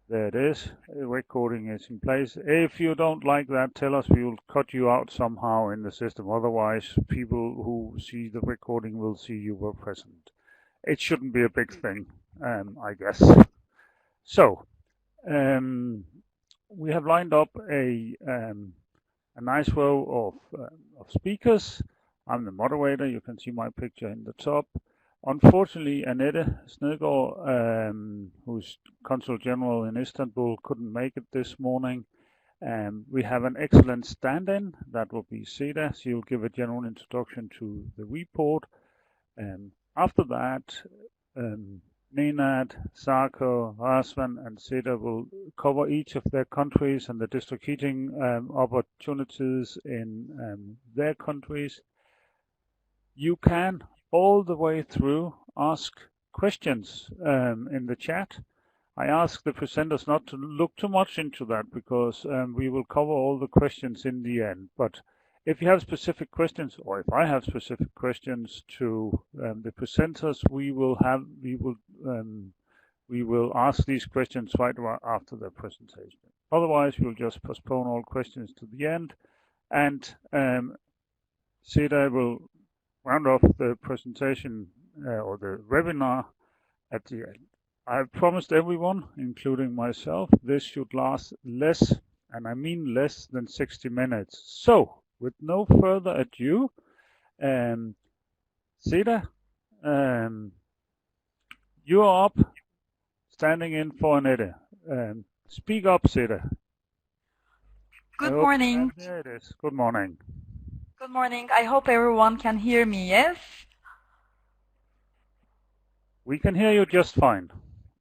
There it is. Recording is in place. If you don't like that, tell us. We will cut you out somehow in the system. Otherwise, people who see the recording will see you were present. It shouldn't be a big thing, I guess. So, we have lined up a nice row of speakers. I'm the moderator. You can see my picture in the top. Unfortunately, Annette Snedegaard, who's Consul General in Istanbul, couldn't make it this morning. We have an excellent stand-in. That will be Seda. She'll give a general introduction to the report. After that, Nenad, Sarko, Rasvan, and Seda will cover each of their countries and the district heating opportunities in their countries. You can all the way through ask questions in the chat. I ask the presenters not to look too much into that because we will cover all the questions in the end. But if you have specific questions, or if I have specific questions to the presenters, we will ask these questions right after the presentation. Otherwise, we'll just postpone all questions to the end, and Seda will round off the presentation or the webinar at the end. I have promised everyone, including myself, this should last less, and I mean less than 60 minutes. So, with no further ado, Seda, you are up, standing in for Annette. Speak up, Seda. Good morning. There it is. Good morning. Good morning. I hope everyone can hear me, yes? We can hear you just fine.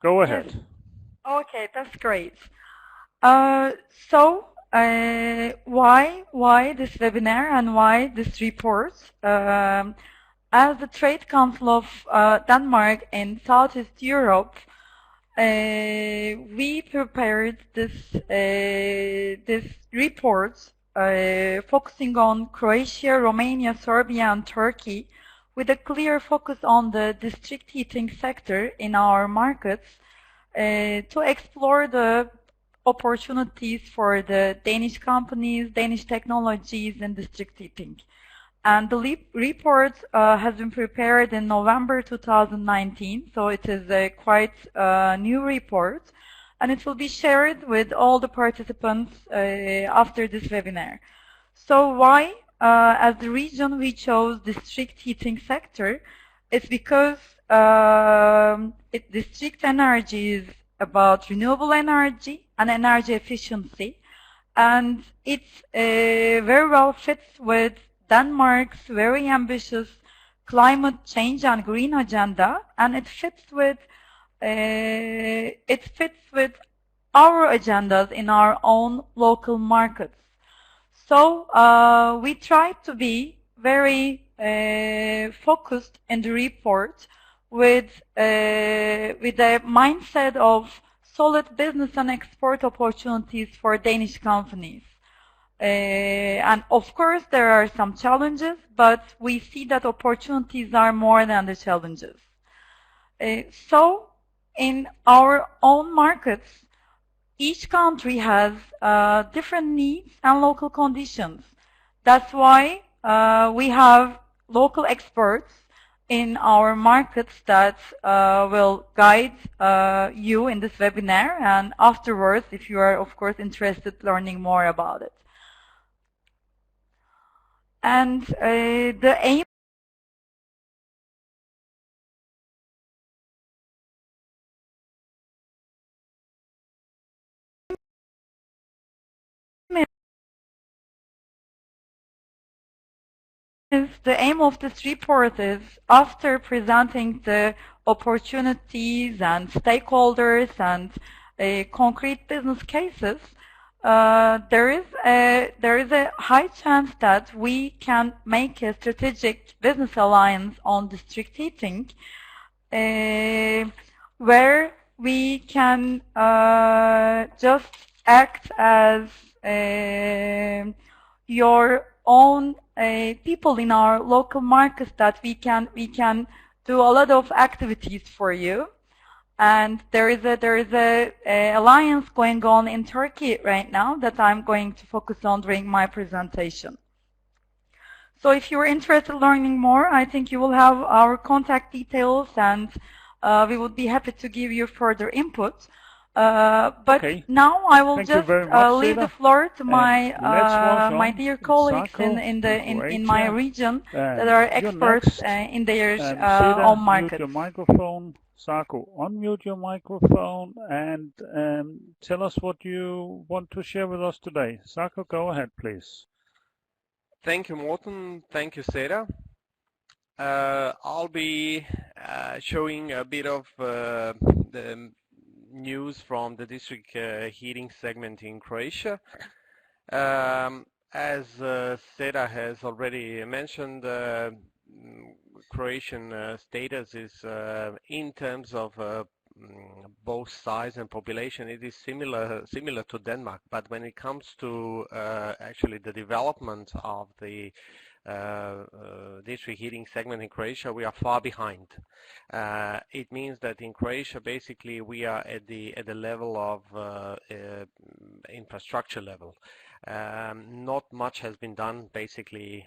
Go ahead. Yes. Okay, that's great. Why this webinar and why this report? As the Trade Council of Denmark in Southeast Europe, we prepared this report focusing on Croatia, Romania, Serbia, and Turkey, with a clear focus on the district heating sector in our markets to explore the opportunities for the Danish companies, Danish technologies in district heating. And the report has been prepared in November 2019, so it is a quite new report, and it will be shared with all the participants after this webinar. So why? As the region we chose district heating sector, it's because district energy is about renewable energy and energy efficiency, and it very well fits with Denmark's very ambitious climate change and green agenda, and it fits with our agendas in our own local markets. So we try to be very focused in the report with a mindset of solid business and export opportunities for Danish companies. And of course there are some challenges, but we see that opportunities are more than the challenges. So in our own markets, each country has different needs and local conditions. That's why we have local experts in our markets that will guide you in this webinar, and afterwards, if you are, of course, interested in learning more about it. And the aim of this report is, after presenting the opportunities and stakeholders and concrete business cases, there is a high chance that we can make a strategic business alliance on district heating, where we can just act as your own people in our local markets, that we can do a lot of activities for you. And there is a alliance going on in Turkey right now that I'm going to focus on during my presentation. So if you're interested in learning more, I think you will have our contact details, and we would be happy to give you further input. But okay. now I will Thank just leave the floor to my my dear colleagues in my region that are experts in their own markets. Mute your microphone. Sarko, unmute your microphone and tell us what you want to share with us today. Sarko, go ahead, please. Thank you, Morten. Thank you, Seda. I'll be showing a bit of the news from the district heating segment in Croatia. As Seda has already mentioned, Croatian status is in terms of both size and population, it is similar to Denmark, but when it comes to actually the development of the district heating segment in Croatia, we are far behind. It means that in Croatia, basically, we are at the level of infrastructure level. Not much has been done basically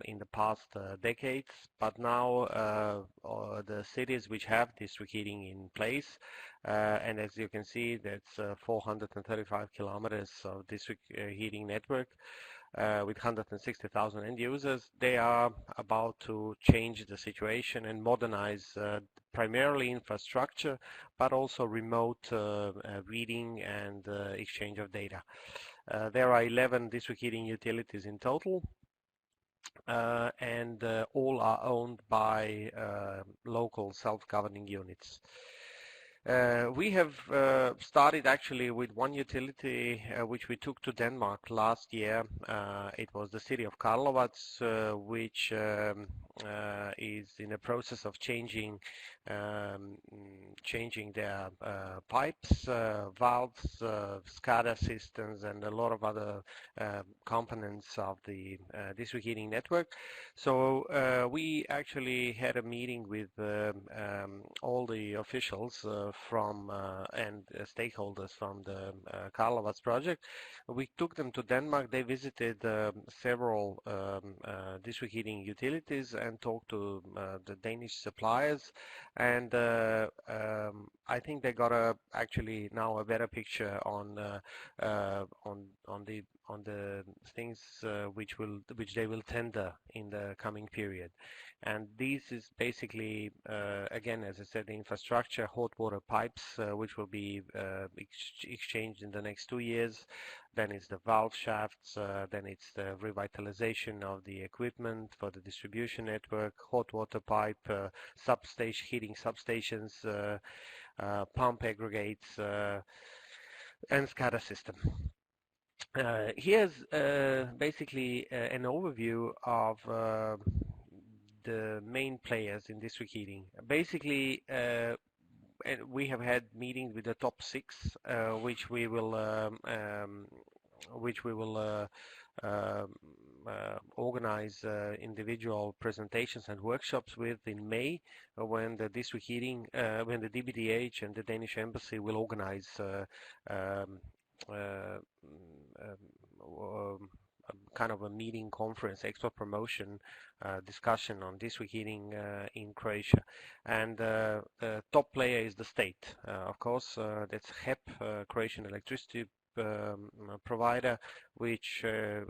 in the past decades, but now the cities which have district heating in place, and as you can see, that's 435 kilometers of district heating network with 160,000 end users. They are about to change the situation and modernize primarily infrastructure, but also remote reading and exchange of data. There are 11 district heating utilities in total, and all are owned by local self-governing units. We have started actually with one utility which we took to Denmark last year. It was the city of Karlovac, which is in the process of changing their pipes, valves, SCADA systems, and a lot of other components of the district heating network. So we actually had a meeting with all the officials from and stakeholders from the Karlovac project. We took them to Denmark. They visited several district heating utilities and talked to the Danish suppliers, and I think they got actually now a better picture on the things which they will tender in the coming period. And this is basically again, as I said, the infrastructure, hot water pipes which will be exchanged in the next 2 years. Then it's the valve shafts, then it's the revitalization of the equipment for the distribution network, hot water pipe, heating substations, pump aggregates, and SCADA system. Here's basically an overview of the main players in district heating. Basically, we have had meetings with the top 6, which we will organize individual presentations and workshops with in May, when the district heating, when the DBDH and the Danish Embassy will organize kind of a meeting, conference, export promotion discussion on district heating in Croatia. And the top player is the state, of course. That's HEP, Croatian electricity provider, which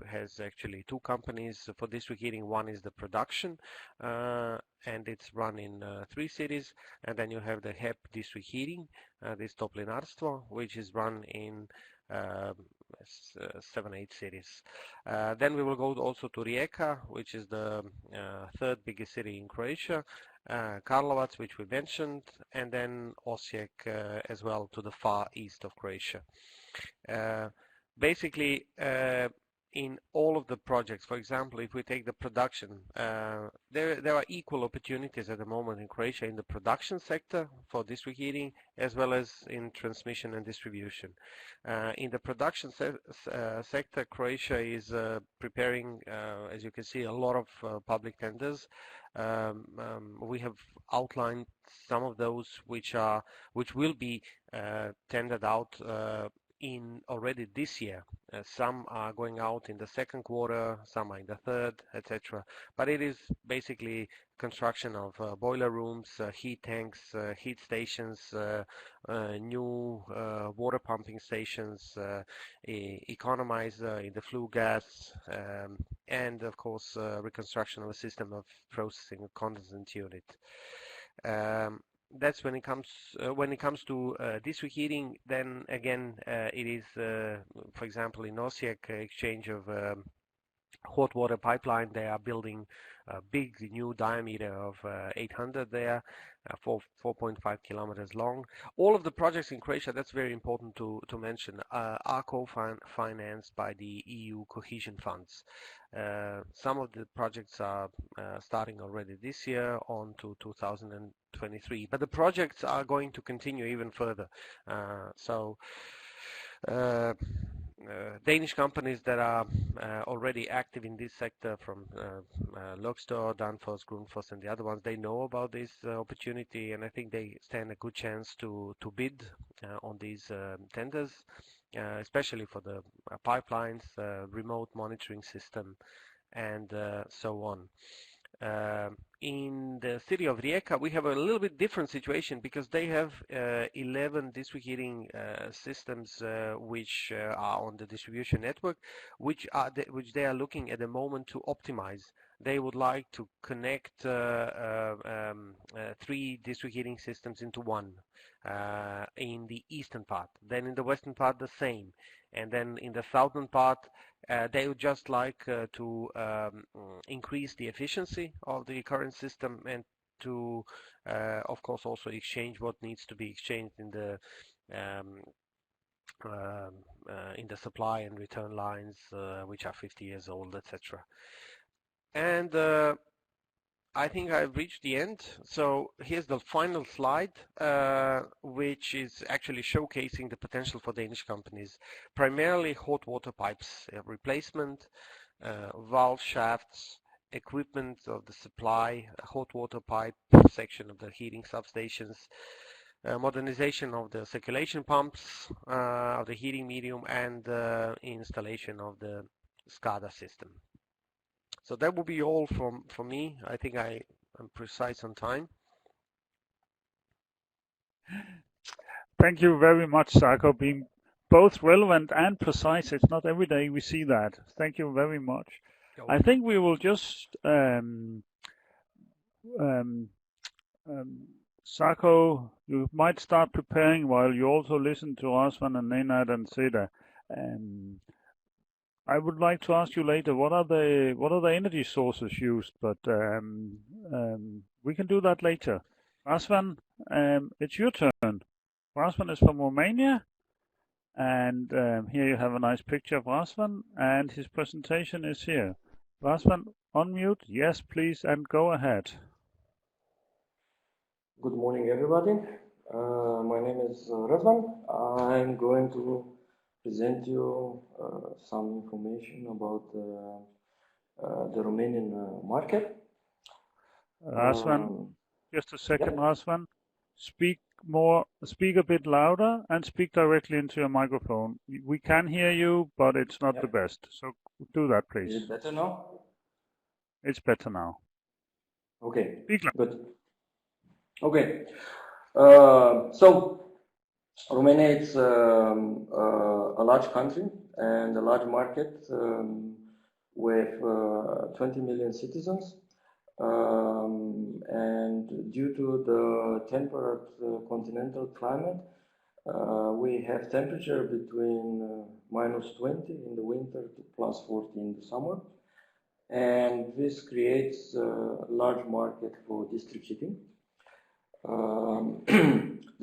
has actually 2 companies for district heating. One is the production, and it's run in 3 cities, and then you have the HEP district heating, this Toplinarstvo, which is run in 7-8 cities. Then we will go also to Rijeka, which is the 3rd biggest city in Croatia, Karlovac, which we mentioned, and then Osijek as well, to the far east of Croatia. Basically, in all of the projects. For example, if we take the production, there are equal opportunities at the moment in Croatia in the production sector for district heating, as well as in transmission and distribution. In the production sector, Croatia is preparing, as you can see, a lot of public tenders. We have outlined some of those which will be tendered out in already this year. Some are going out in the second quarter, some are in the third, etc. But it is basically construction of boiler rooms, heat tanks, heat stations, new water pumping stations, economizer in the flue gas, and of course reconstruction of a system of processing a condensate unit. That's when it comes to district heating. Then again, it is, for example, in Osijek, exchange of hot water pipeline. They are building a big new diameter of 800 there, 4.5 kilometers long. All of the projects in Croatia, that's very important to mention, are co-financed by the EU cohesion funds. Some of the projects are starting already this year on to 2023, but the projects are going to continue even further. Danish companies that are already active in this sector, from Luxor, Danfoss, Grundfos, and the other ones, they know about this opportunity, and I think they stand a good chance to bid on these tenders, especially for the pipelines, remote monitoring system, and so on. In the city of Rijeka, we have a little bit different situation because they have 11 district heating systems which are on the distribution network, which they are looking at the moment to optimize. They would like to connect 3 district heating systems into one in the eastern part. Then in the western part, the same. And then in the southern part, they would just like to increase the efficiency of the current system, and to, of course, also exchange what needs to be exchanged in the supply and return lines, which are 50 years old, etc. And I think I've reached the end. So here's the final slide, which is actually showcasing the potential for Danish companies. Primarily hot water pipes replacement, valve shafts, equipment of the supply, hot water pipe section of the heating substations, modernization of the circulation pumps, of the heating medium, and installation of the SCADA system. So that will be all from me. I think I am precise on time. Thank you very much, Sarko, being both relevant and precise. It's not every day we see that. Thank you very much. I think we will just Sarko, you might start preparing while you also listen to Razvan and Nenad and Seda. I would like to ask you later, what are the energy sources used, but we can do that later. Razvan, it's your turn. Razvan is from Romania, and here you have a nice picture of Razvan, and his presentation is here. Razvan, unmute, yes please, and go ahead. Good morning, everybody. My name is Razvan. I'm going to present you some information about the Romanian market. Razvan, just a second, yeah. Razvan, speak a bit louder and speak directly into your microphone. We can hear you, but it's not the best. So do that, please. Is it better now? It's better now. Okay. Speak loud. Good. Okay. So Romania is a large country and a large market with 20 million citizens. And due to the temperate continental climate, we have temperature between -20 in the winter to +40 in the summer. And this creates a large market for district heating.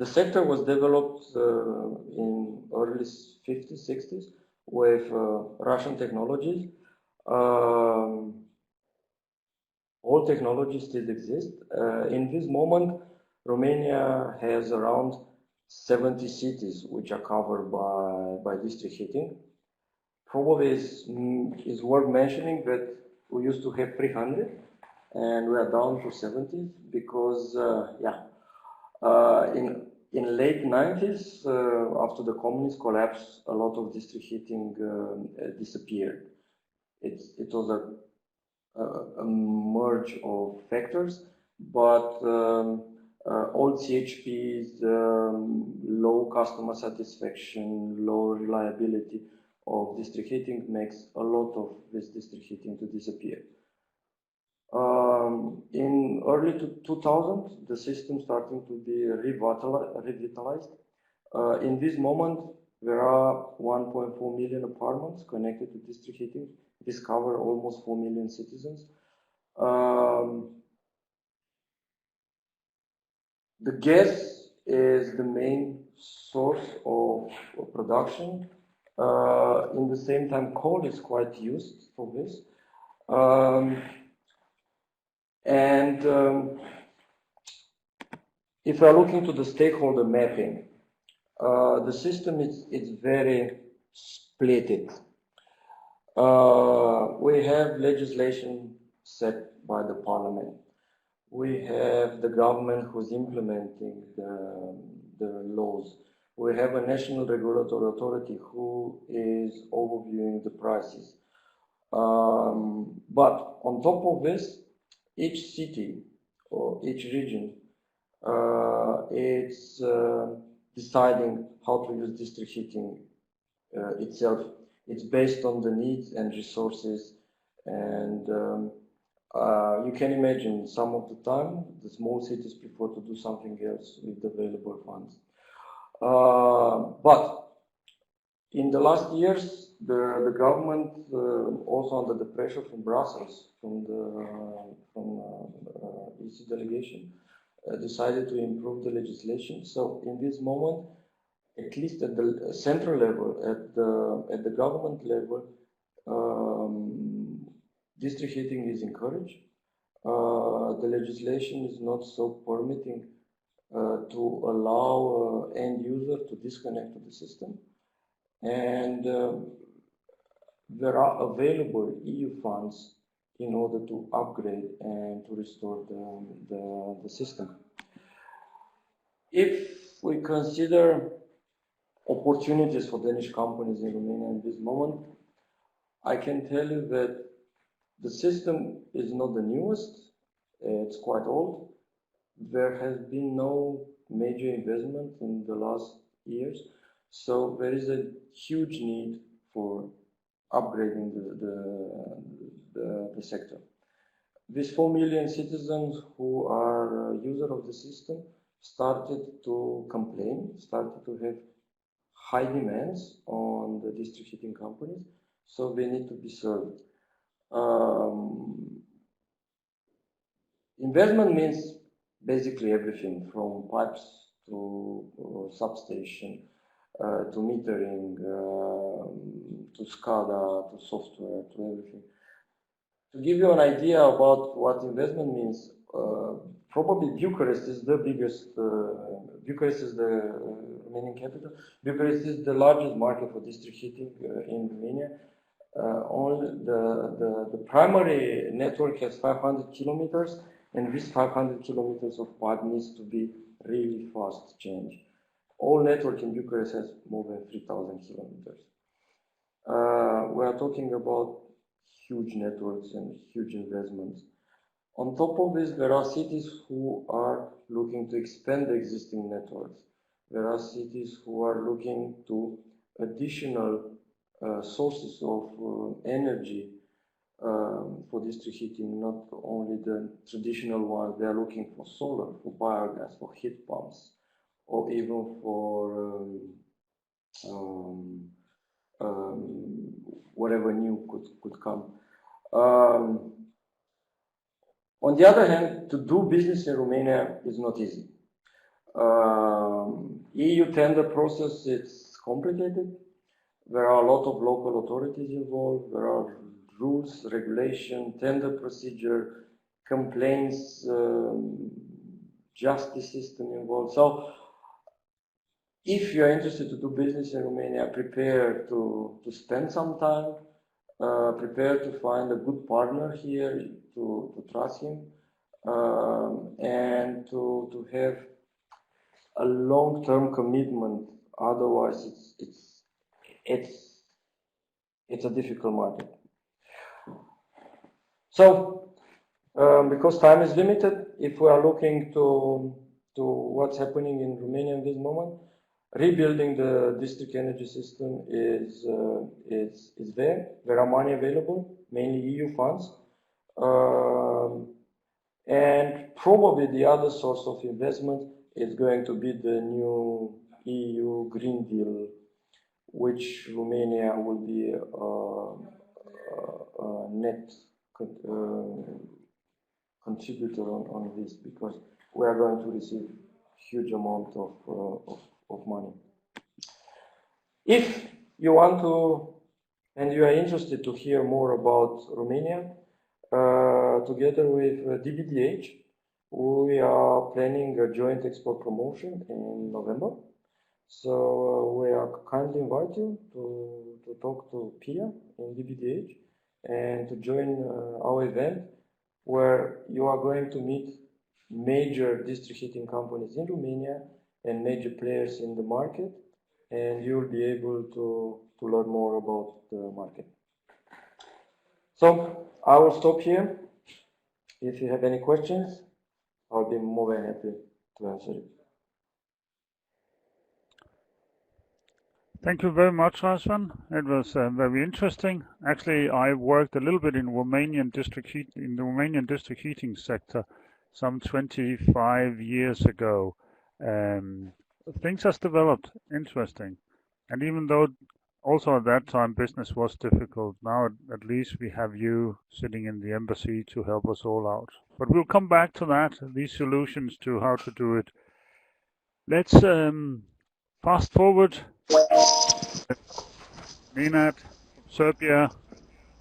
The sector was developed in early 50s, 60s with Russian technologies. All technologies still exist. In this moment, Romania has around 70 cities which are covered by district heating. Probably is worth mentioning that we used to have 300 and we are down to 70 because, in late 90s, after the communist collapse, a lot of district heating disappeared. It was a merge of factors, but old CHPs, low customer satisfaction, low reliability of district heating makes a lot of this district heating to disappear. In early 2000, the system starting to be revitalized. In this moment, there are 1.4 million apartments connected to district heating. This covers almost 4 million citizens. The gas is the main source of production. In the same time, coal is quite used for this. If we are looking to the stakeholder mapping, the system is very splitted. We have legislation set by the parliament. We have the government who's implementing the laws. We have a national regulatory authority who is overviewing the prices. But on top of this, each city or each region is deciding how to use district heating itself. It's based on the needs and resources, and you can imagine some of the time the small cities prefer to do something else with the available funds. But in the last years, the government, also under the pressure from Brussels, from EC delegation, decided to improve the legislation. So in this moment, at least at the central level, at the government level, district heating is encouraged. The legislation is not so permitting to allow end user to disconnect to the system. And there are available EU funds in order to upgrade and to restore the system. If we consider opportunities for Danish companies in Romania in this moment, I can tell you that the system is not the newest, it's quite old. There has been no major investment in the last years, so there is a huge need for upgrading the sector. These 4 million citizens who are users of the system started to complain, started to have high demands on the district heating companies, so they need to be served. Investment means basically everything from pipes to substation, to metering, to SCADA, to software, to everything. To give you an idea about what investment means, probably Bucharest is the biggest, Bucharest is the Romanian capital. Bucharest is the largest market for district heating in Romania. Only the primary network has 500 kilometers, and this 500 kilometers of pipe needs to be really fast changed. All network in Bucharest has more than 3,000 kilometers. We are talking about huge networks and huge investments. On top of this, there are cities who are looking to expand the existing networks. There are cities who are looking to additional sources of energy for district heating, not only the traditional ones. They are looking for solar, for biogas, for heat pumps, or even for whatever new could come. On the other hand, to do business in Romania is not easy. EU tender process, it's complicated. There are a lot of local authorities involved. There are rules, regulation, tender procedure, complaints, justice system involved. So if you are interested to do business in Romania, prepare to spend some time, prepare to find a good partner here, to trust him, and to have a long-term commitment. Otherwise, it's a difficult market. So, because time is limited, if we are looking to what's happening in Romania in this moment, rebuilding the district energy system is there. There are money available, mainly EU funds, and probably the other source of investment is going to be the new EU Green Deal, which Romania will be a net contributor on this, because we are going to receive huge amount of money. If you want to, and you are interested to hear more about Romania, together with DBDH, we are planning a joint export promotion in November. So we are kindly invite you to talk to Pia in DBDH and to join our event, where you are going to meet major district heating companies in Romania and major players in the market, and you'll be able to learn more about the market. So I will stop here. If you have any questions, I'll be more than happy to answer it. Thank you very much, Razvan. It was very interesting. Actually, I worked a little bit in the Romanian district heating sector some 25 years ago. Things has developed interesting, and even though also at that time business was difficult, now at least we have you sitting in the embassy to help us all out. But we'll come back to that, these solutions to how to do it. Let's fast forward. Nenad, Serbia.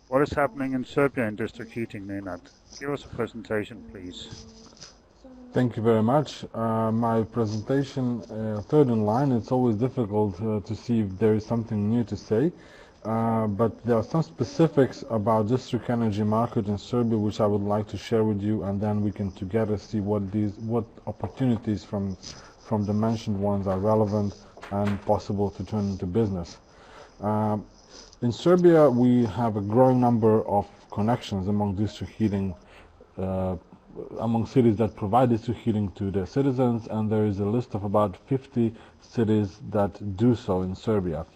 What is happening in Serbia in district heating, Nenad? Give us a presentation, please. Thank you very much. My presentation, third in line, it's always difficult to see if there is something new to say, but there are some specifics about district energy market in Serbia which I would like to share with you, and then we can together see what opportunities from the mentioned ones are relevant and possible to turn into business. In Serbia, we have a growing number of connections among district heating, among cities that provide district heating to their citizens, and there is a list of about 50 cities that do so in Serbia.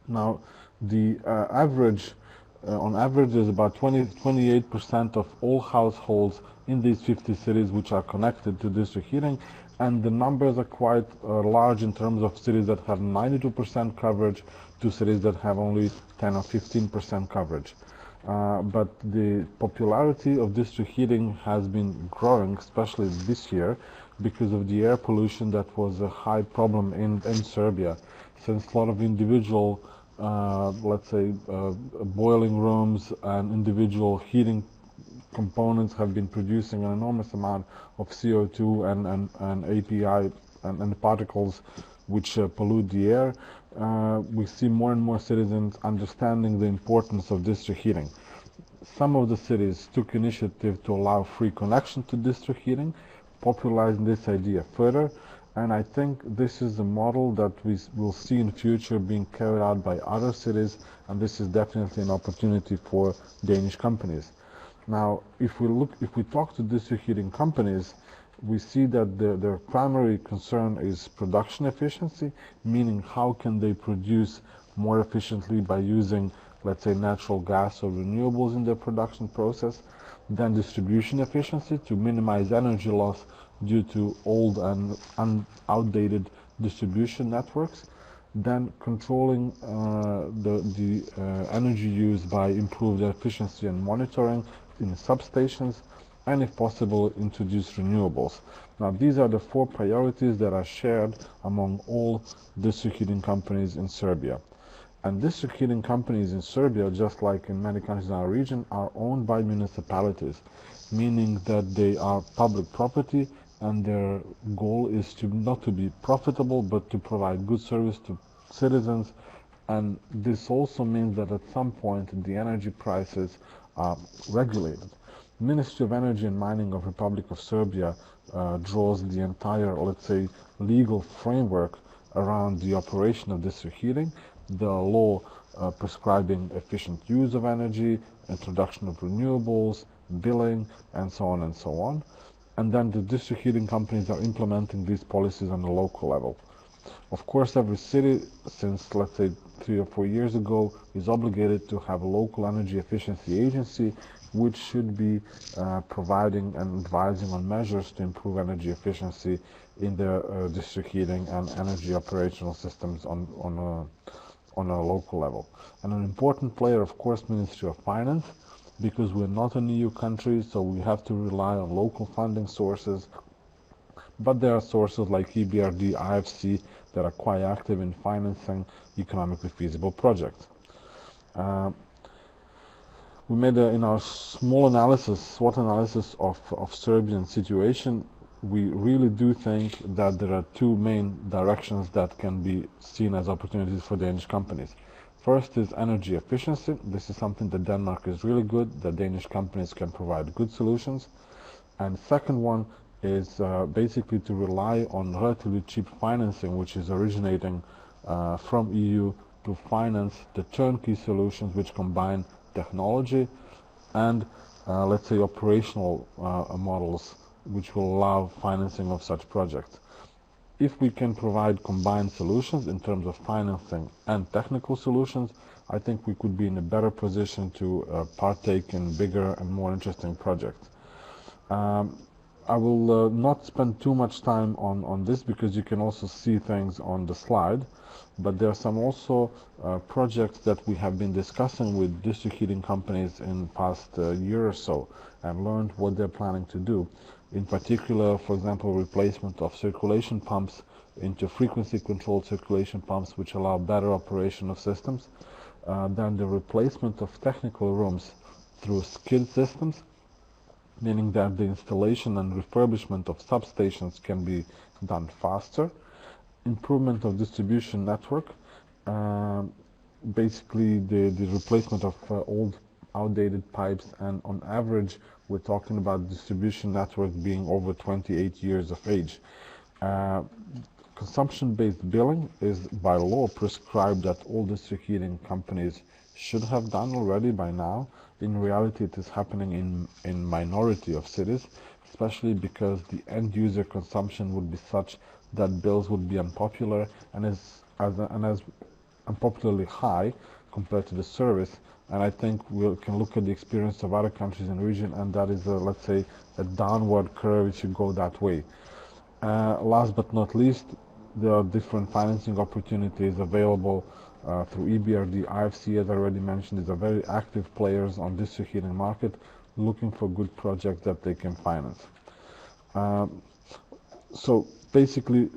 Now, the on average, there's about 28% of all households in these 50 cities which are connected to district heating, and the numbers are quite large in terms of cities that have 92% coverage to cities that have only 10 or 15% coverage. But the popularity of district heating has been growing, especially this year, because of the air pollution that was a high problem in Serbia, since a lot of individual, let's say, boiling rooms and individual heating components have been producing an enormous amount of CO2 and API and particles which pollute the air. We see more and more citizens understanding the importance of district heating. Some of the cities took initiative to allow free connection to district heating, popularizing this idea further, and I think this is a model that we will see in future being carried out by other cities, and this is definitely an opportunity for Danish companies. Now, if we talk to district heating companies, we see that their primary concern is production efficiency, meaning how can they produce more efficiently by using, let's say, natural gas or renewables in their production process. Then distribution efficiency, to minimize energy loss due to old and outdated distribution networks. Then controlling the energy use by improved efficiency and monitoring in substations, and if possible introduce renewables. Now these are the 4 priorities that are shared among all district heating companies in Serbia. And district heating companies in Serbia, just like in many countries in our region, are owned by municipalities, meaning that they are public property and their goal is to not to be profitable but to provide good service to citizens. And this also means that at some point the energy prices are regulated. Ministry of Energy and Mining of Republic of Serbia draws the entire, let's say, legal framework around the operation of district heating, the law prescribing efficient use of energy, introduction of renewables, billing, and so on and so on. And then the district heating companies are implementing these policies on the local level. Of course, every city, since let's say 3 or 4 years ago, is obligated to have a local energy efficiency agency, which should be providing and advising on measures to improve energy efficiency in their district heating and energy operational systems on a local level. And an important player, of course, Ministry of Finance, because we're not an EU country, so we have to rely on local funding sources. But there are sources like EBRD, IFC that are quite active in financing economically feasible projects. We made in our small analysis, SWOT analysis of Serbian situation, we really do think that there are two main directions that can be seen as opportunities for Danish companies. First is energy efficiency. This is something that Denmark is really good, that Danish companies can provide good solutions. And second one is basically to rely on relatively cheap financing, which is originating from EU to finance the turnkey solutions which combine technology and let's say operational models which will allow financing of such projects. If we can provide combined solutions in terms of financing and technical solutions, I think we could be in a better position to partake in bigger and more interesting projects. I will not spend too much time on this because you can also see things on the slide, but there are some also projects that we have been discussing with district heating companies in the past year or so and learned what they're planning to do. In particular, for example, replacement of circulation pumps into frequency controlled circulation pumps which allow better operation of systems. Then the replacement of technical rooms through skid systems, meaning that the installation and refurbishment of substations can be done faster. Improvement of distribution network, basically the replacement of old outdated pipes, and on average we're talking about distribution network being over 28 years of age. Consumption-based billing is by law prescribed that all district heating companies should have done already by now. In reality, it is happening in minority of cities, especially because the end user consumption would be such that bills would be unpopular and as unpopularly high compared to the service. And I think we can look at the experience of other countries in the region, and that is, let's say, a downward curve. It should go that way. Last but not least, there are different financing opportunities available through EBRD. IFC, as I already mentioned, is a very active players on district heating market, looking for good projects that they can finance. So basically,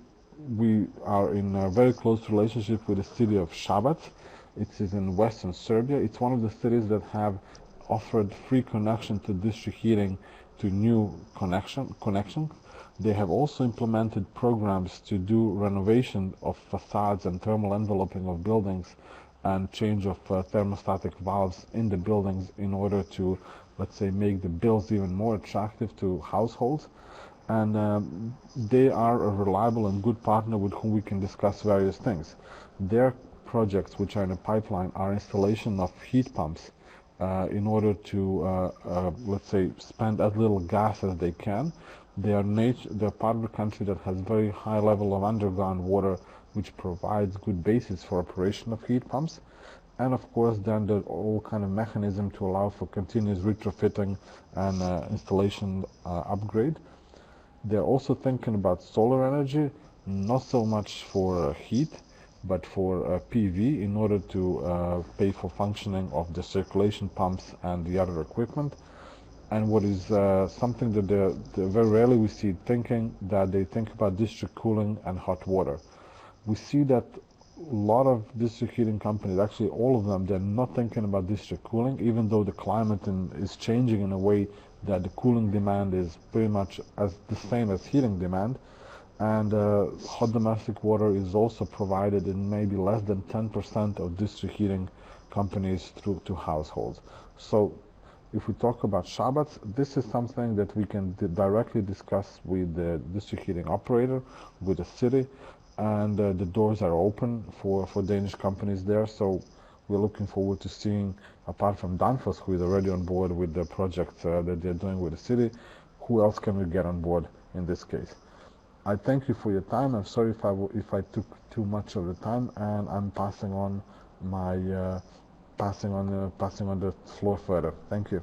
we are in a very close relationship with the city of Šabac. It is in western Serbia. It's one of the cities that have offered free connection to district heating to new connection. They have also implemented programs to do renovation of facades and thermal enveloping of buildings and change of thermostatic valves in the buildings in order to, let's say, make the bills even more attractive to households. And they are a reliable and good partner with whom we can discuss various things. Their projects which are in the pipeline are installation of heat pumps in order to, let's say, spend as little gas as they can. They're part of a country that has very high level of underground water, which provides good basis for operation of heat pumps. And of course, then there's all kind of mechanism to allow for continuous retrofitting and installation upgrade. They're also thinking about solar energy, not so much for heat, but for PV in order to pay for functioning of the circulation pumps and the other equipment. And what is something that very rarely we see thinking, that they think about district cooling and hot water. We see that lot of district heating companies, actually all of them, they're not thinking about district cooling, even though the climate is changing in a way that the cooling demand is pretty much as the same as heating demand. And hot domestic water is also provided in maybe less than 10% of district heating companies through to households. So if we talk about Shabbats, this is something that we can directly discuss with the district heating operator, with the city, and the doors are open for Danish companies there. So we're looking forward to seeing, apart from Danfoss, who is already on board with the project that they're doing with the city, who else can we get on board in this case. I thank you for your time. I'm sorry if I took too much of the time, and I'm passing on my passing on the floor further. Thank you.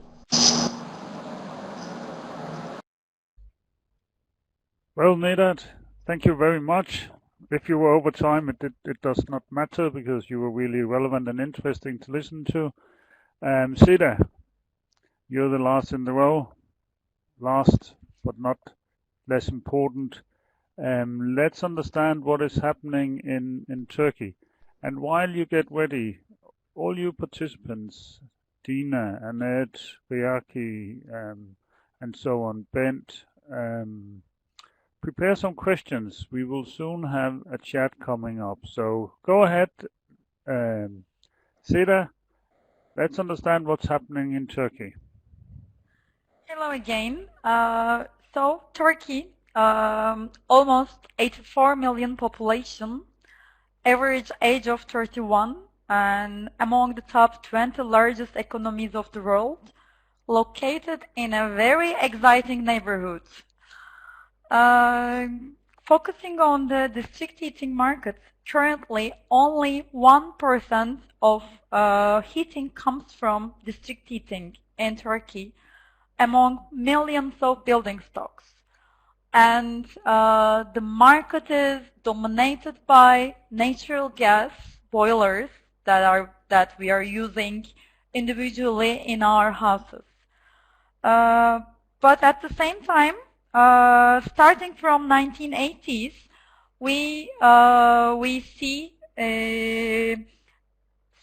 Well, Nedad, thank you very much. If you were over time, it does not matter because you were really relevant and interesting to listen to. Seda, you're the last in the row. Last but not less important. Let's understand what is happening in Turkey. And while you get ready, all you participants, Dina, Annette, Riaki, and so on, Bent, prepare some questions. We will soon have a chat coming up. So go ahead, Seda. Let's understand what's happening in Turkey. Hello again. So Turkey, almost 84 million population, average age of 31, and among the top 20 largest economies of the world, located in a very exciting neighborhood. Focusing on the district heating market, currently only 1% of heating comes from district heating in Turkey among millions of building stocks. And the market is dominated by natural gas boilers that we are using individually in our houses. But at the same time, starting from 1980s, we see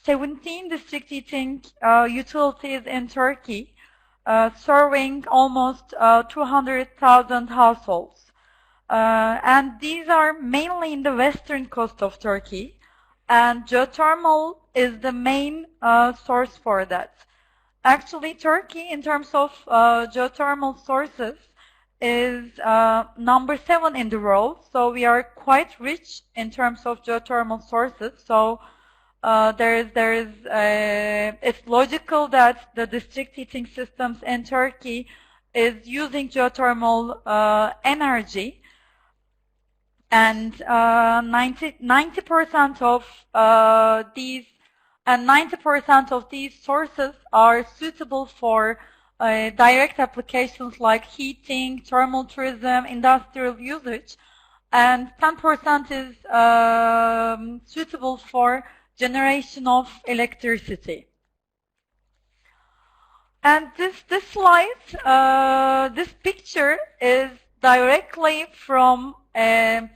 17 district heating utilities in Turkey, serving almost 200,000 households. And these are mainly in the western coast of Turkey, and geothermal is the main source for that. Actually, Turkey, in terms of geothermal sources, is number 7 in the world, so we are quite rich in terms of geothermal sources. So it's logical that the district heating systems in Turkey is using geothermal energy, and 90% of these sources are suitable for direct applications like heating, thermal tourism, industrial usage, and 10% is suitable for generation of electricity. And this slide, this picture is directly from a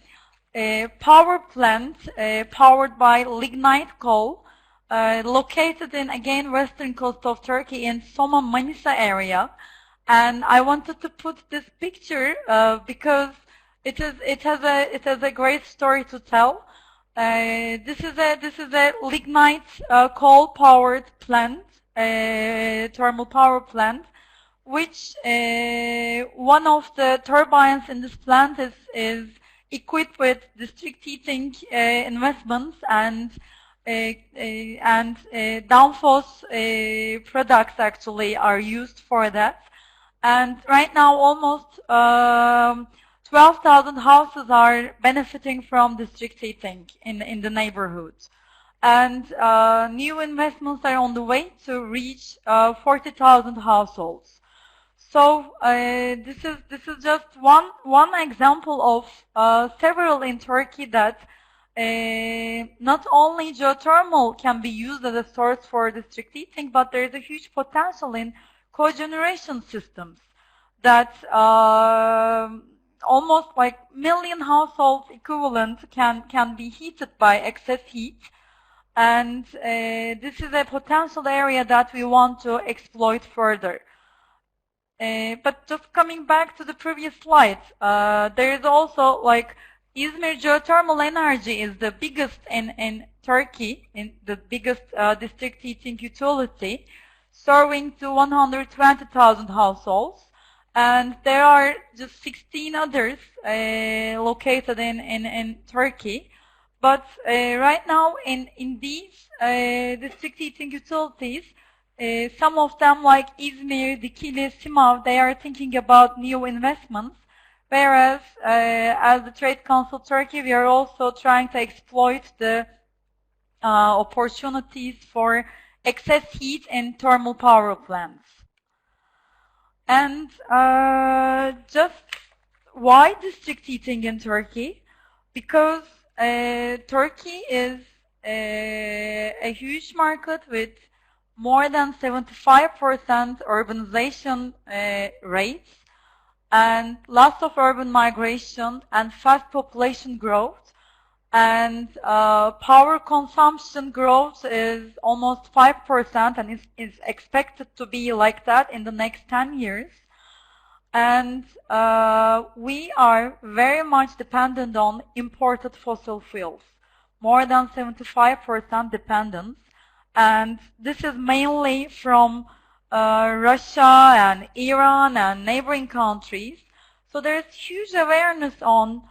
power plant powered by lignite coal, located in, again, western coast of Turkey in Soma Manisa area. And I wanted to put this picture because it has a great story to tell. This is a lignite coal powered plant, thermal power plant, which one of the turbines in this plant is equipped with district heating investments, and Danfoss products actually are used for that. And right now almost 12,000 houses are benefiting from district heating in the neighborhood. And new investments are on the way to reach 40,000 households. So this is just one example of several in Turkey that not only geothermal can be used as a source for district heating, but there is a huge potential in cogeneration systems that almost like million households equivalent can be heated by excess heat. And this is a potential area that we want to exploit further. But just coming back to the previous slide, there is also like Izmir geothermal energy is the biggest in Turkey, in the biggest district heating utility, serving to 120,000 households. And there are just 16 others located in Turkey. But right now in these district heating utilities, some of them like Izmir, Dikili, Simav, they are thinking about new investments. Whereas as the Trade Council Turkey, we are also trying to exploit the opportunities for excess heat in thermal power plants. And just why district heating in Turkey? Because Turkey is a huge market with more than 75% urbanization rates and lots of urban migration and fast population growth. And power consumption growth is almost 5% and is expected to be like that in the next 10 years. And we are very much dependent on imported fossil fuels, more than 75% dependence. And this is mainly from Russia and Iran and neighboring countries. So there is huge awareness on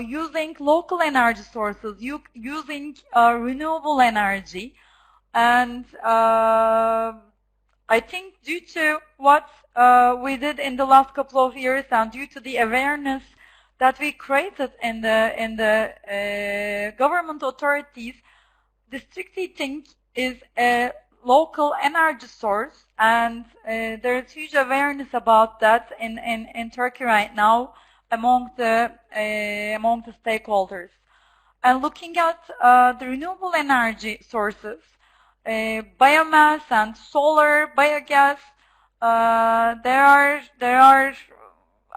using local energy sources, using renewable energy. And I think due to what we did in the last couple of years and due to the awareness that we created in the government authorities, district heating is a local energy source, and there is huge awareness about that in Turkey right now among the stakeholders. And looking at the renewable energy sources, biomass and solar, biogas, there are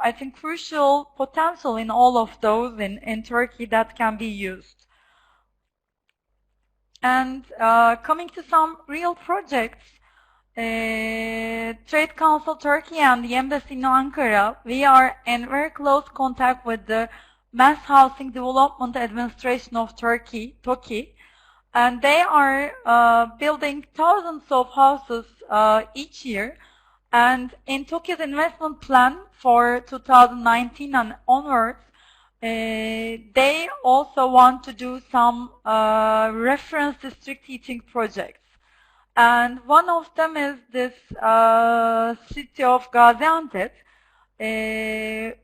I think crucial potential in all of those in Turkey that can be used. And coming to some real projects, Trade Council Turkey and the Embassy in Ankara, we are in very close contact with the Mass Housing Development Administration of Turkey, TOKİ, and they are building thousands of houses each year. And in TOKİ's investment plan for 2019 and onwards, they also want to do some reference district heating projects. And one of them is this city of Gaziantep,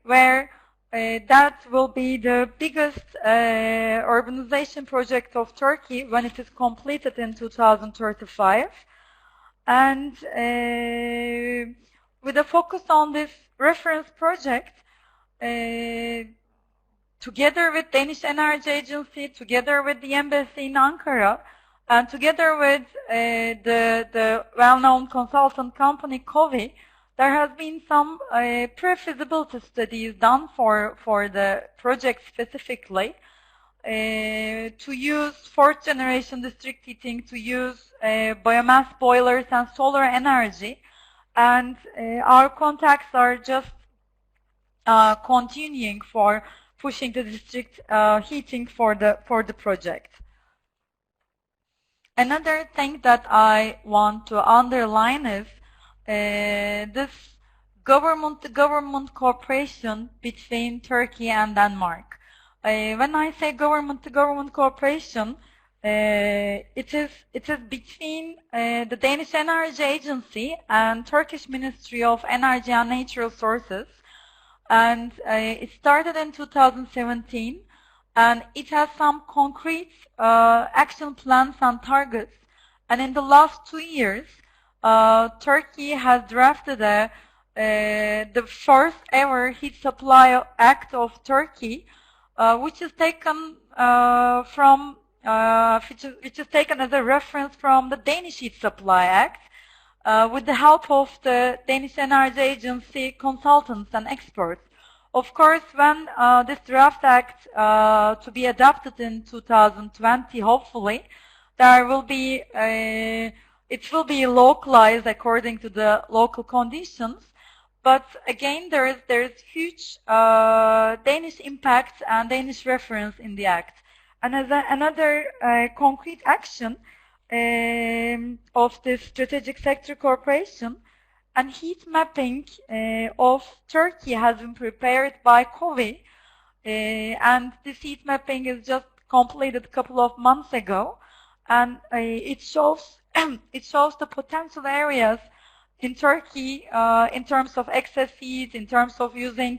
where that will be the biggest urbanization project of Turkey when it is completed in 2035. And with a focus on this reference project, together with Danish Energy Agency, together with the Embassy in Ankara, and together with the well-known consultant company COVI, there has been some pre-feasibility studies done for the project specifically to use fourth generation district heating, to use biomass boilers and solar energy. And our contacts are just continuing for pushing the district heating for the project. Another thing that I want to underline is this government-to-government cooperation between Turkey and Denmark. When I say government-to-government cooperation, it is between the Danish Energy Agency and Turkish Ministry of Energy and Natural Resources. And it started in 2017, and it has some concrete action plans and targets. And in the last 2 years, Turkey has drafted the first ever Heat Supply Act of Turkey, which is taken which is taken as a reference from the Danish Heat Supply Act, with the help of the Danish Energy Agency consultants and experts. Of course, when this draft act to be adopted in 2020, hopefully, there will be it will be localized according to the local conditions. But again, there is huge Danish impact and Danish reference in the act. And as another concrete action of this strategic sector cooperation, and heat mapping of Turkey has been prepared by COVI, and this heat mapping is just completed a couple of months ago, and it shows it shows the potential areas in Turkey in terms of excess heat, in terms of using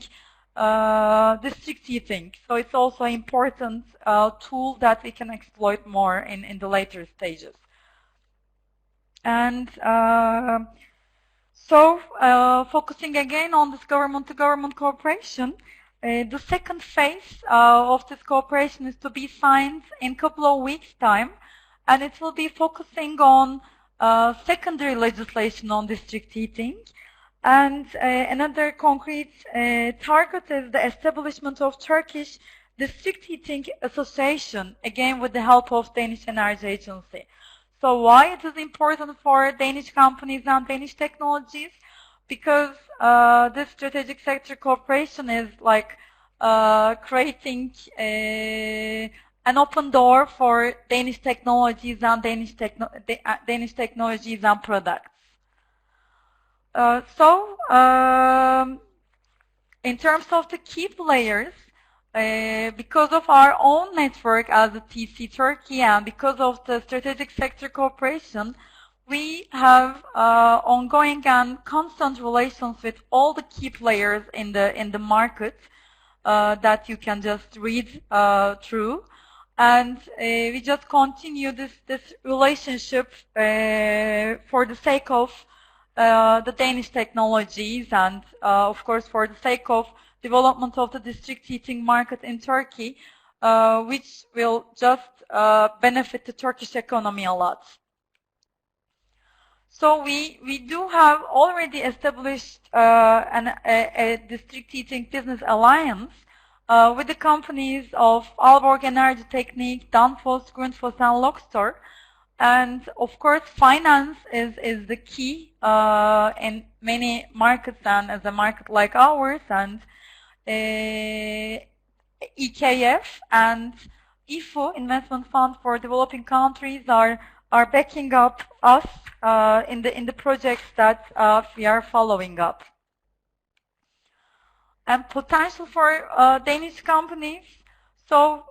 district heating. So it's also an important tool that we can exploit more in the later stages. And so focusing again on this government-to-government cooperation, the second phase of this cooperation is to be signed in a couple of weeks' time, and it will be focusing on secondary legislation on district heating. And another concrete target is the establishment of Turkish District Heating Association, again with the help of Danish Energy Agency. So why it is important for Danish companies and Danish technologies? Because this strategic sector cooperation is like creating an open door for Danish technologies and Danish technologies and products. In terms of the key players, because of our own network as a TC Turkey and because of the strategic sector cooperation, we have ongoing and constant relations with all the key players in the market that you can just read through. And we just continue this relationship for the sake of the Danish technologies and, of course, for the sake of development of the district heating market in Turkey, which will just benefit the Turkish economy a lot. So we do have already established a district heating business alliance with the companies of Aalborg Energy Technique, Danfoss, Grundfos, and Logstor. And of course, finance is the key in many markets, and as a market like ours, and EKF and IFU, Investment Fund for Developing Countries, are backing up us in the projects that we are following up. And potential for Danish companies. So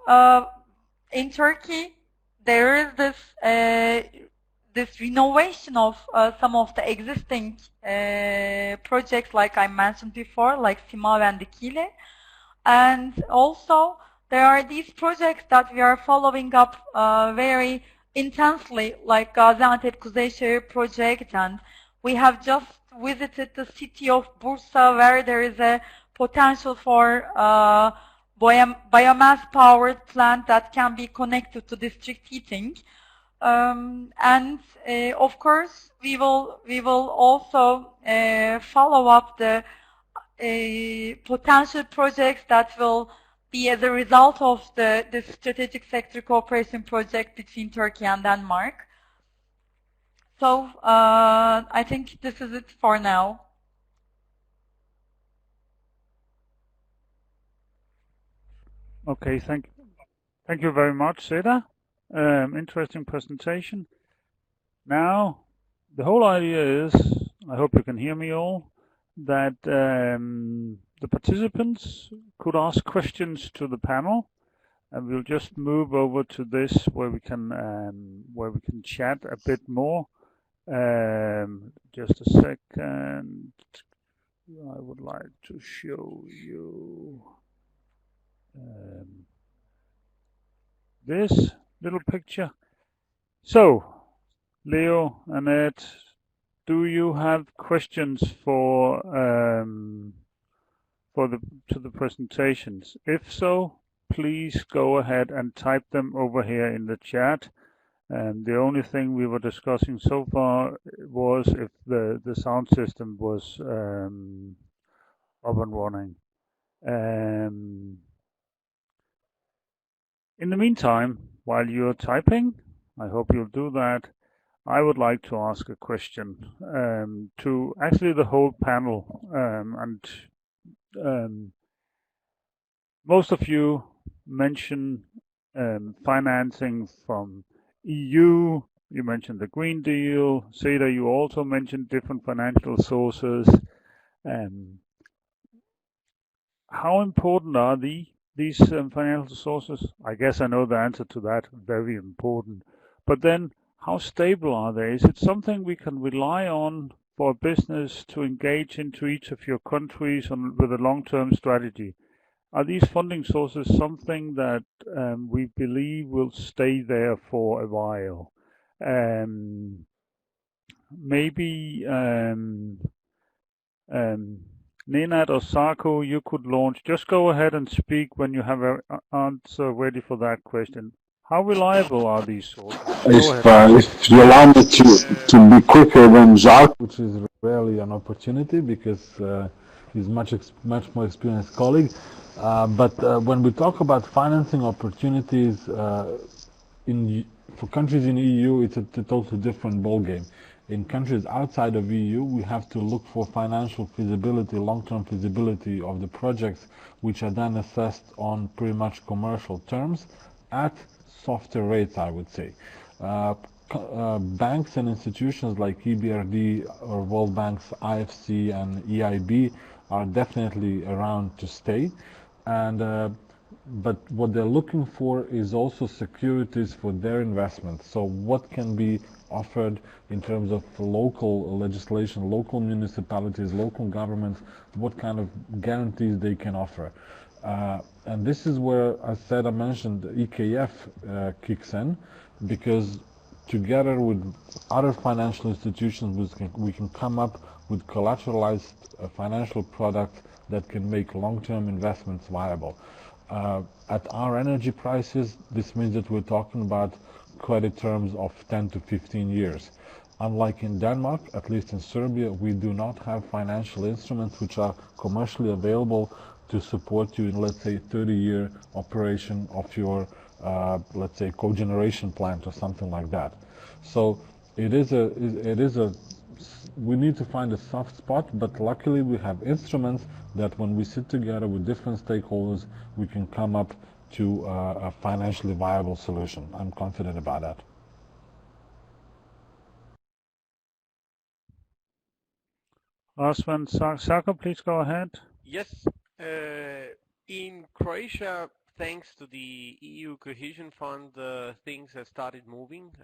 in Turkey, there is this renovation of some of the existing projects, like I mentioned before, like Simav and Dikili. And also, there are these projects that we are following up very intensely, like Gaziantep Kuzeyşehir project, and we have just visited the city of Bursa, where there is a potential for biomass-powered plant that can be connected to district heating. And of course, we will also follow up the potential projects that will be as a result of the strategic sector cooperation project between Turkey and Denmark. So I think this is it for now. Okay, thank you very much, Seda. Interesting presentation. Now, the whole idea is, I hope you can hear me all, that the participants could ask questions to the panel, and we'll just move over to this where we can chat a bit more. Just a second. I would like to show you this little picture. So, Leo, Annette, do you have questions to the presentations? If so, please go ahead and type them over here in the chat. The only thing we were discussing so far was if the sound system was up and running. In the meantime, while you're typing, I hope you'll do that, I would like to ask a question to actually the whole panel. Most of you mention financing from EU. You mentioned the Green Deal. Seda, you also mentioned different financial sources. How important are these financial sources? I guess I know the answer to that. Very important. But then, how stable are they? Is it something we can rely on for a business to engage into each of your countries with a long-term strategy? Are these funding sources something that we believe will stay there for a while? Maybe Nenad or Sarko, you could launch. Just go ahead and speak when you have an answer ready for that question. How reliable are these sources? If you allow me to be quicker than Jacques, which is rarely an opportunity because he's much more experienced colleague. But when we talk about financing opportunities for countries in EU, it's a totally different ballgame. In countries outside of EU, we have to look for financial feasibility, long-term feasibility of the projects, which are then assessed on pretty much commercial terms at softer rates, I would say. Banks and institutions like EBRD or World Bank's IFC and EIB are definitely around to stay. But what they're looking for is also securities for their investments. So what can be offered in terms of local legislation, local municipalities, local governments, what kind of guarantees they can offer. And this is where I mentioned EKF kicks in, because together with other financial institutions we can come up with collateralized financial products that can make long-term investments viable. At our energy prices, this means that we're talking about credit terms of 10 to 15 years. Unlike in Denmark, at least in Serbia, we do not have financial instruments which are commercially available to support you in, let's say, 30-year operation of your, let's say, cogeneration plant or something like that. So we need to find a soft spot, but luckily we have instruments that when we sit together with different stakeholders, we can come up to a financially viable solution. I'm confident about that. Last one, Sarko, please go ahead. Yes. In Croatia, thanks to the EU Cohesion Fund, things have started moving.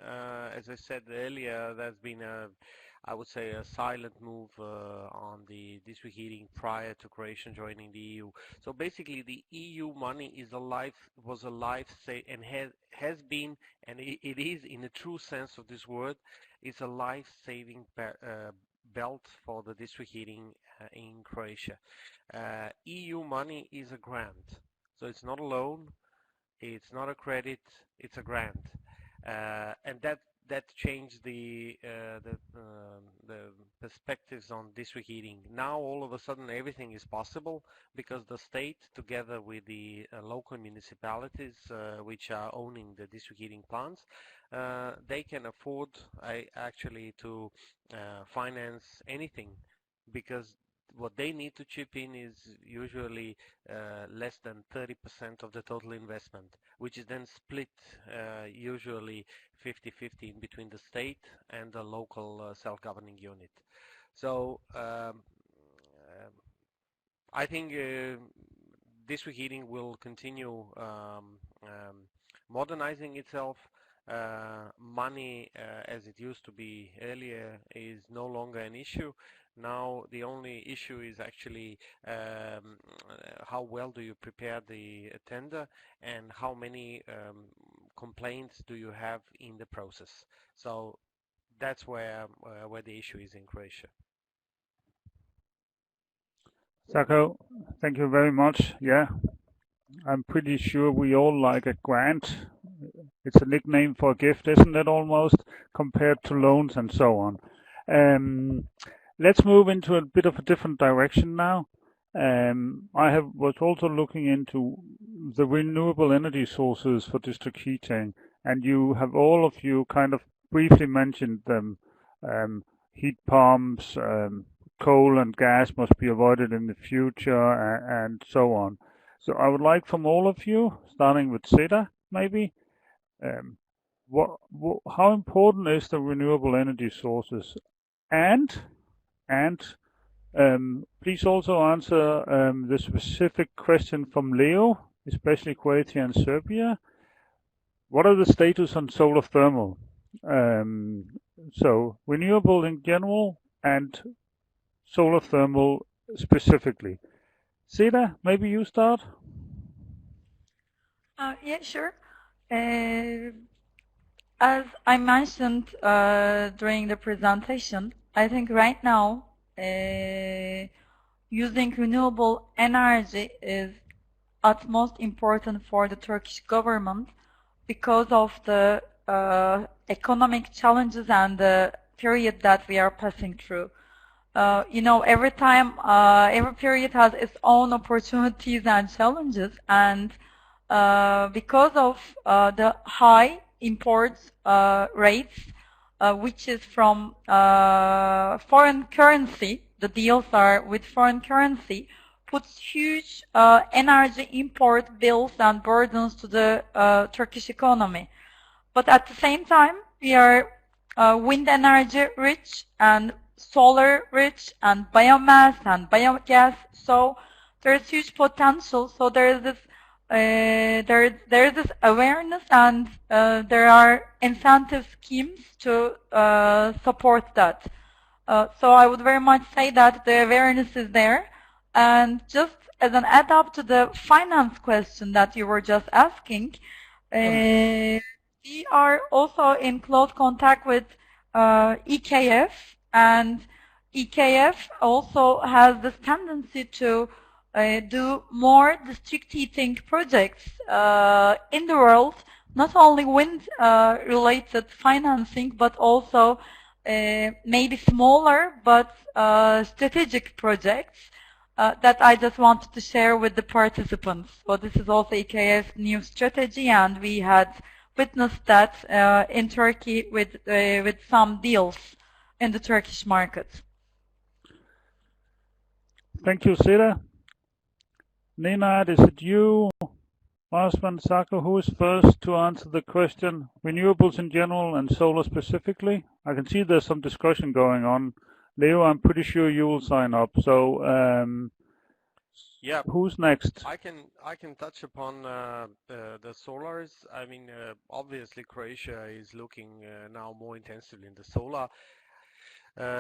As I said earlier, there's been I would say a silent move on the district heating prior to Croatia joining the EU. So basically, the EU money was a life-saving, and has been, and it is in the true sense of this word, is a life-saving belt for the district heating in Croatia. EU money is a grant, so it's not a loan, it's not a credit, it's a grant, and that changed the perspectives on district heating. Now all of a sudden everything is possible because the state, together with the local municipalities which are owning the district heating plants, they can afford actually to finance anything, because what they need to chip in is usually less than 30% of the total investment, which is then split usually 50-50 in between the state and the local self-governing unit. So I think district heating will continue modernizing itself. Money, as it used to be earlier, is no longer an issue. Now the only issue is actually how well do you prepare the tender, and how many complaints do you have in the process. So that's where the issue is in Croatia. Sarko, thank you very much. Yeah, I'm pretty sure we all like a grant. It's a nickname for a gift, isn't it, almost, compared to loans and so on. Let's move into a bit of a different direction now. was also looking into the renewable energy sources for district heating, and all of you kind of briefly mentioned them. Heat pumps, coal and gas must be avoided in the future, and so on. So I would like from all of you, starting with Seda, maybe, um, how important is the renewable energy sources, and please also answer the specific question from Leo, especially Croatia and Serbia. What are the status on solar thermal? So renewable in general and solar thermal specifically. Seda, maybe you start? Yeah, sure. As I mentioned during the presentation, I think right now using renewable energy is utmost important for the Turkish government because of the economic challenges and the period that we are passing through. You know, every period has its own opportunities and challenges, and because of the high imports rates, which is from foreign currency, the deals are with foreign currency, puts huge energy import bills and burdens to the Turkish economy. But at the same time, we are wind energy rich and solar rich and biomass and biogas. So there is huge potential. So there is this awareness, and there are incentive schemes to support that. So I would very much say that the awareness is there. And just as an add-up to the finance question that you were just asking, we are also in close contact with EKF, and EKF also has this tendency to do more district heating projects in the world, not only wind related financing, but also maybe smaller but strategic projects that I just wanted to share with the participants. So this is also EKF's new strategy, and we had witnessed that in Turkey with some deals in the Turkish market. Thank you, Seda. Nenad, is it you? Osman, Sako, who is first to answer the question? Renewables in general and solar specifically? I can see there's some discussion going on. Leo, I'm pretty sure you will sign up. So, yeah, who's next? I can touch upon the solars. I mean, obviously Croatia is looking now more intensively in the solar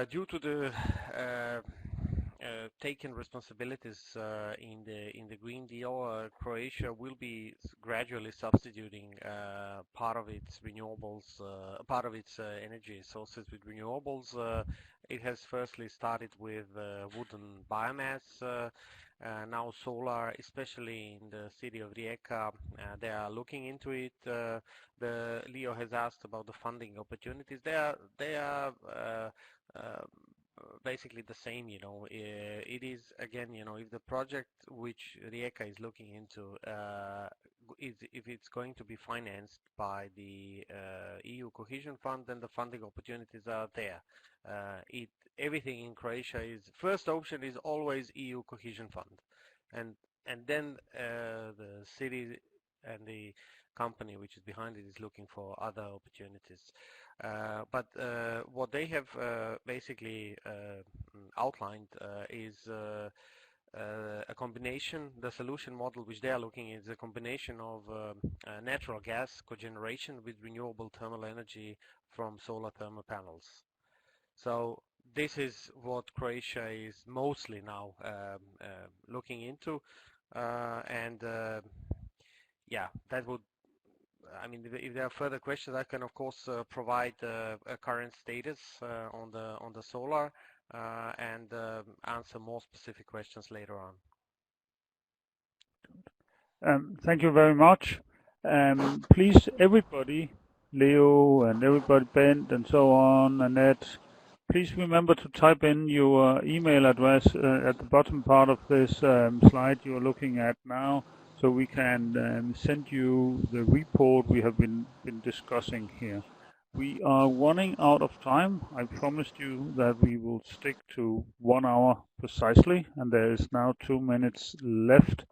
due to the taken responsibilities in the Green Deal. Croatia will be gradually substituting part of its renewables, part of its energy sources with renewables. It has firstly started with wood and biomass. Now solar, especially in the city of Rijeka, they are looking into it. Leo has asked about the funding opportunities. They are basically the same, you know. It is, again, you know, if the project which Rijeka is looking into if it's going to be financed by the EU Cohesion Fund, then the funding opportunities are there. Everything in Croatia is, first option is always EU Cohesion Fund, and then the city and the company which is behind it is looking for other opportunities. But what they have basically outlined is a combination. The solution model which they are looking at is a combination of natural gas cogeneration with renewable thermal energy from solar thermal panels. So this is what Croatia is mostly now looking into, and yeah, that would, I mean, if there are further questions, I can of course provide a current status on the solar and answer more specific questions later on. Thank you very much. Please, everybody, Leo and everybody, Bent and so on, Annette, please remember to type in your email address at the bottom part of this slide you are looking at now, so we can send you the report we have been discussing here. We are running out of time. I promised you that we will stick to 1 hour precisely, and there is now 2 minutes left.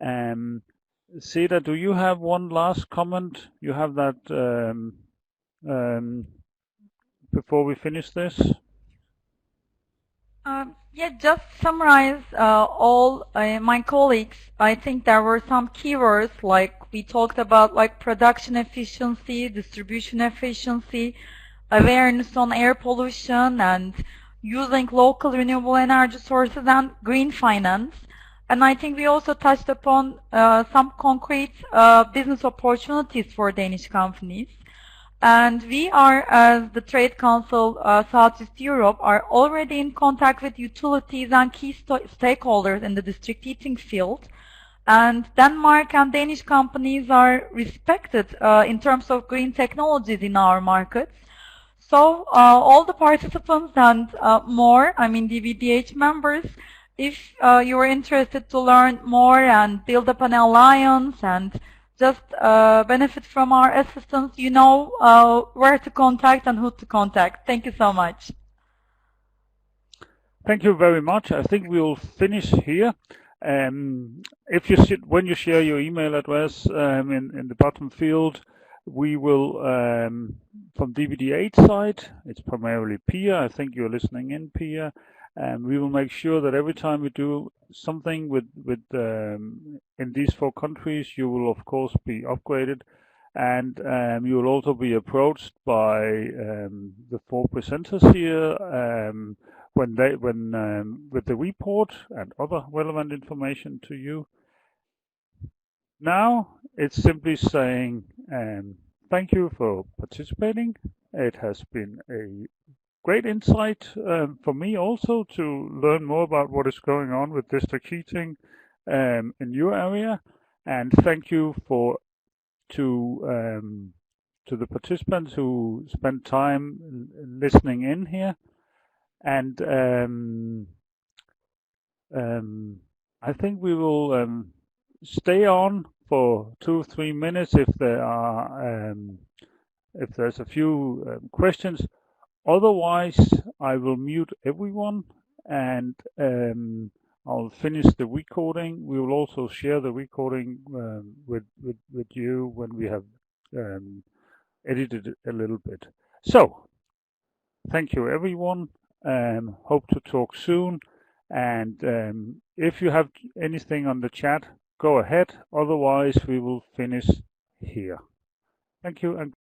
Seda, do you have one last comment? You have that before we finish this? Yeah, just summarize all my colleagues. I think there were some keywords like we talked about, like production efficiency, distribution efficiency, awareness on air pollution, and using local renewable energy sources and green finance. And I think we also touched upon some concrete business opportunities for Danish companies. And we are, as the Trade Council Southeast Europe, are already in contact with utilities and key stakeholders in the district heating field. And Denmark and Danish companies are respected in terms of green technologies in our markets. So all the participants and more, I mean DVDH members, if you are interested to learn more and build up an alliance and just benefit from our assistance, you know where to contact and who to contact. Thank you so much. Thank you very much. I think we'll finish here. If you when you share your email address in the bottom field, we will, from DVD8 side, it's primarily Pia. I think you're listening in, Pia. We will make sure that every time we do something with in these 4 countries, you will of course be upgraded, and you will also be approached by the 4 presenters here with the report and other relevant information to you. Now it's simply saying thank you for participating. It has been a great insight for me also to learn more about what is going on with district heating in your area, and thank you to the participants who spent time listening in here. And I think we will stay on for 2 or 3 minutes if there are if there's a few questions. Otherwise, I will mute everyone, and I'll finish the recording. We will also share the recording with you when we have edited it a little bit. So, thank you everyone. Hope to talk soon. And if you have anything on the chat, go ahead. Otherwise, we will finish here. Thank you and